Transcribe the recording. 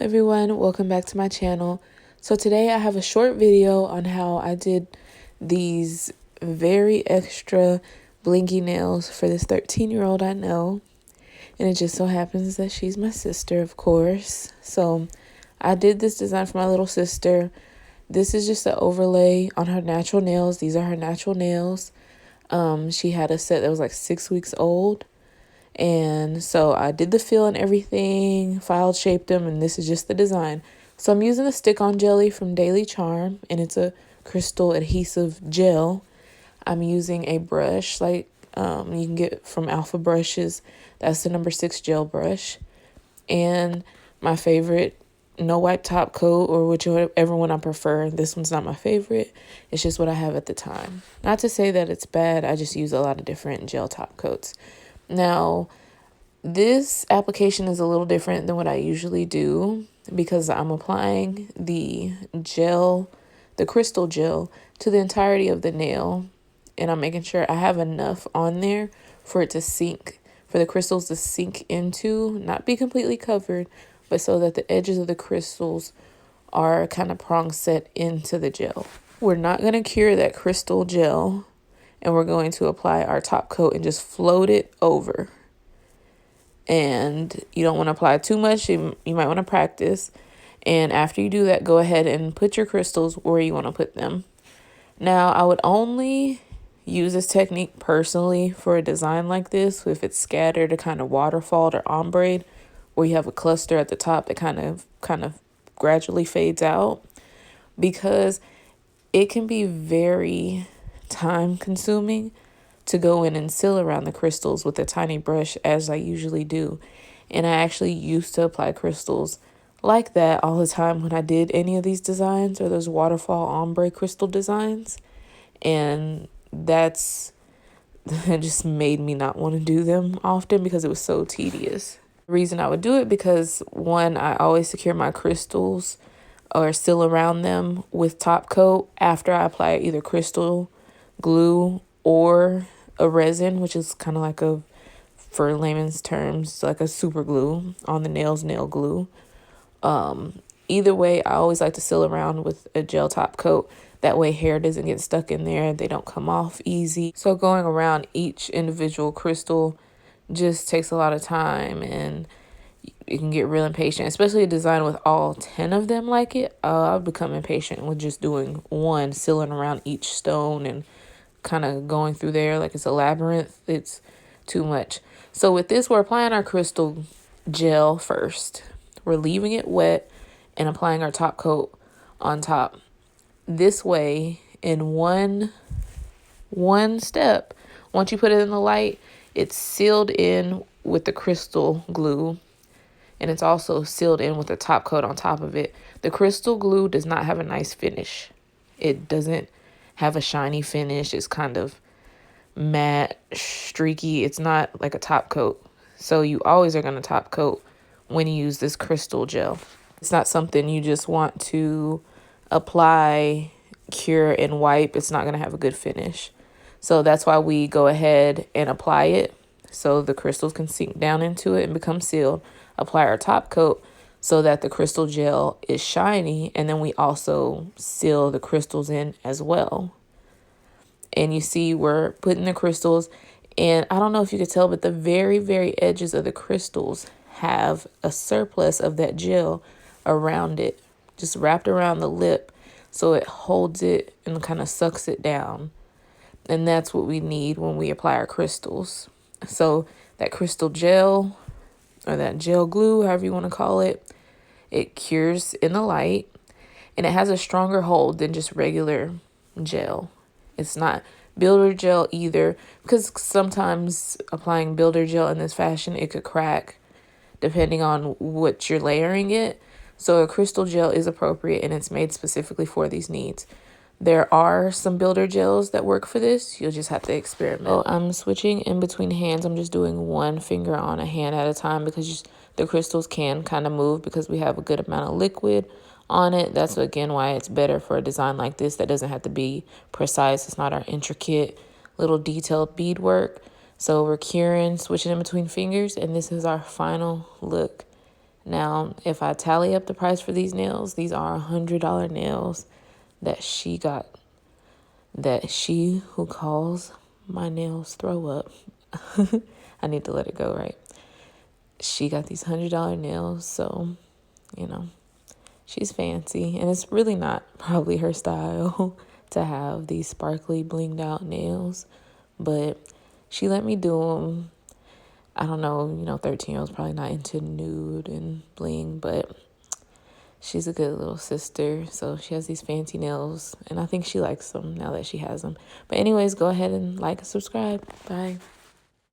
everyone, welcome back to my channel. So today I have a short video on how I did these very extra blinky nails for this 13-year-old I know. And it just so happens that she's my sister, of course. So I did this design for my little sister. This is just an overlay on her natural nails. These are her natural nails. She had a set that was like 6 weeks old. And so I did the fill and everything, filed shaped them, and this is just the design. So I'm using the stick-on jelly from Daily Charm, and it's a crystal adhesive gel. I'm using a brush like you can get from Alpha Brushes. That's the number 6 gel brush. And my favorite no wipe top coat, or whichever one I prefer. This one's not my favorite. It's just what I have at the time. Not to say that it's bad. I just use a lot of different gel top coats. Now, this application is a little different than what I usually do because I'm applying the gel, the crystal gel, to the entirety of the nail. And I'm making sure I have enough on there for it to sink, for the crystals to sink into, not be completely covered, but so that the edges of the crystals are kind of prong set into the gel. We're not going to cure that crystal gel, and we're going to apply our top coat and just float it over. And you don't want to apply too much. You might want to practice. And after you do that, go ahead and put your crystals where you want to put them. Now, I would only use this technique personally for a design like this if it's scattered or kind of waterfalled or ombre, where you have a cluster at the top that kind of gradually fades out, because it can be very time consuming to go in and seal around the crystals with a tiny brush, as I usually do. And I actually used to apply crystals like that all the time when I did any of these designs or those waterfall ombre crystal designs. And that's it just made me not want to do them often because it was so tedious. The reason I would do it because, one, I always secure my crystals or seal around them with top coat after I apply either crystal glue or a resin, which is kind of like a, for layman's terms, like a super glue on the nails, nail glue. Either way, I always like to seal around with a gel top coat. That way hair doesn't get stuck in there. They don't come off easy. So going around each individual crystal just takes a lot of time, and you can get real impatient, especially a design with all 10 of them like it. I'll become impatient with just doing one, sealing around each stone and kind of going through there like it's a labyrinth. It's too much. So with this, we're applying our crystal gel first. We're leaving it wet and applying our top coat on top. This way, in one step, once you put it in the light, it's sealed in with the crystal glue, and it's also sealed in with the top coat on top of it. The crystal glue does not have a nice finish. It doesn't have a shiny finish. It's kind of matte, streaky. It's not like a top coat. So you always are going to top coat when you use this crystal gel. It's not something you just want to apply, cure, and wipe. It's not going to have a good finish. So that's why we go ahead and apply it so the crystals can sink down into it and become sealed. Apply our top coat so that the crystal gel is shiny, and then we also seal the crystals in as well. And you see we're putting the crystals, and I don't know if you could tell, but the very, very edges of the crystals have a surplus of that gel around it, just wrapped around the lip, so it holds it and kind of sucks it down. And that's what we need when we apply our crystals. So that crystal gel, or that gel glue, however you want to call it, it cures in the light, and it has a stronger hold than just regular gel. It's not builder gel either, because sometimes applying builder gel in this fashion, it could crack depending on what you're layering it. So a crystal gel is appropriate, and it's made specifically for these needs. There are some builder gels that work for this. You'll just have to experiment. So I'm switching in between hands. I'm just doing one finger on a hand at a time because the crystals can kind of move because we have a good amount of liquid on it. That's again why it's better for a design like this that doesn't have to be precise. It's not our intricate little detailed beadwork. So we're curing, switching in between fingers, and this is our final look. Now, if I tally up the price for these nails, these are $100 nails that she got, that she who calls my nails throw up. I need to let it go, right? She got these $100 nails, so, you know, she's fancy. And it's really not probably her style to have these sparkly blinged out nails, but she let me do them. I don't know, 13-year-olds probably not into nude and bling, but she's a good little sister. So she has these fancy nails, and I think she likes them now that she has them. But anyways, go ahead and like and subscribe. Bye.